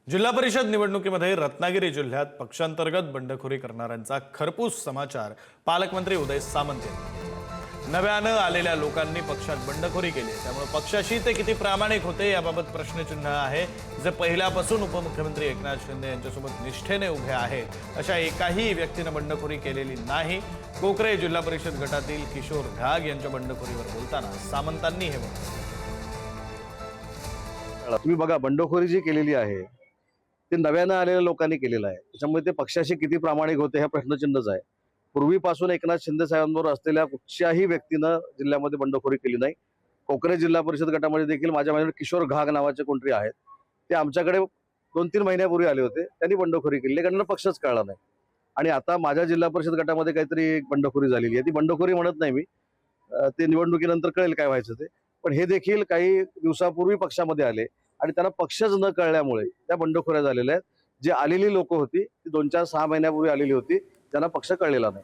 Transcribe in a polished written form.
जिल्हा परिषद निवडणुकीमध्ये रत्नागिरी जिल्ह्यात पक्षांतर्गत बंडखोरी करणाऱ्यांचा खरपूस समाचार पालकमंत्री उदय सामंत यांनी दिला. नव्यानं आलेल्या लोकांनी पक्षात बंडखोरी केली, त्यामुळे पक्षाशी ते किती प्रामाणिक होते याबाबत प्रश्नचिन्ह आहे. जे पहिल्यापासून उपमुख्यमंत्री एकनाथ शिंदे यांच्यासोबत निष्ठेने उभे आहेत अशा एकाही व्यक्तीने बंडखोरी केलेली नाही. कोकरे जिल्हा परिषद गटातील किशोर घाग यांच्या बंडखोरीवर बोलताना सामंतांनी हे म्हटलं. तुम्ही बघा, बंडखोरी जी केलेली आहे ते नव्यानं आलेल्या लोकांनी केलेलं आहे. त्याच्यामुळे ते पक्षाशी किती प्रामाणिक होते हा प्रश्नचिन्हच आहे. पूर्वीपासून एकनाथ शिंदे साहेबांबरोबर असलेल्या कुठच्याही व्यक्तीनं जिल्ह्यामध्ये बंडखोरी केली नाही. कोकरे जिल्हा परिषद गटामध्ये देखील माझ्या माहितीवर किशोर घाग नावाचे कोणतरी आहेत, ते आमच्याकडे 2-3 महिन्यापूर्वी आले होते. त्यांनी बंडखोरी केली, कारण पक्षच कळला नाही. आणि आता माझ्या जिल्हा परिषद गटामध्ये काहीतरी एक बंडखोरी झालेली आहे. ती बंडखोरी म्हणत नाही मी, ते निवडणुकीनंतर कळेल काय व्हायचं ते. पण हे देखील काही दिवसापूर्वी पक्षामध्ये आले आणि त्यांना पक्षच न कळल्यामुळे त्या बंडखोऱ्या झालेल्या आहेत. जे आलेली लोक होती ती 2-4-6 महिन्यापूर्वी आलेली होती, त्यांना पक्ष कळलेला नाही.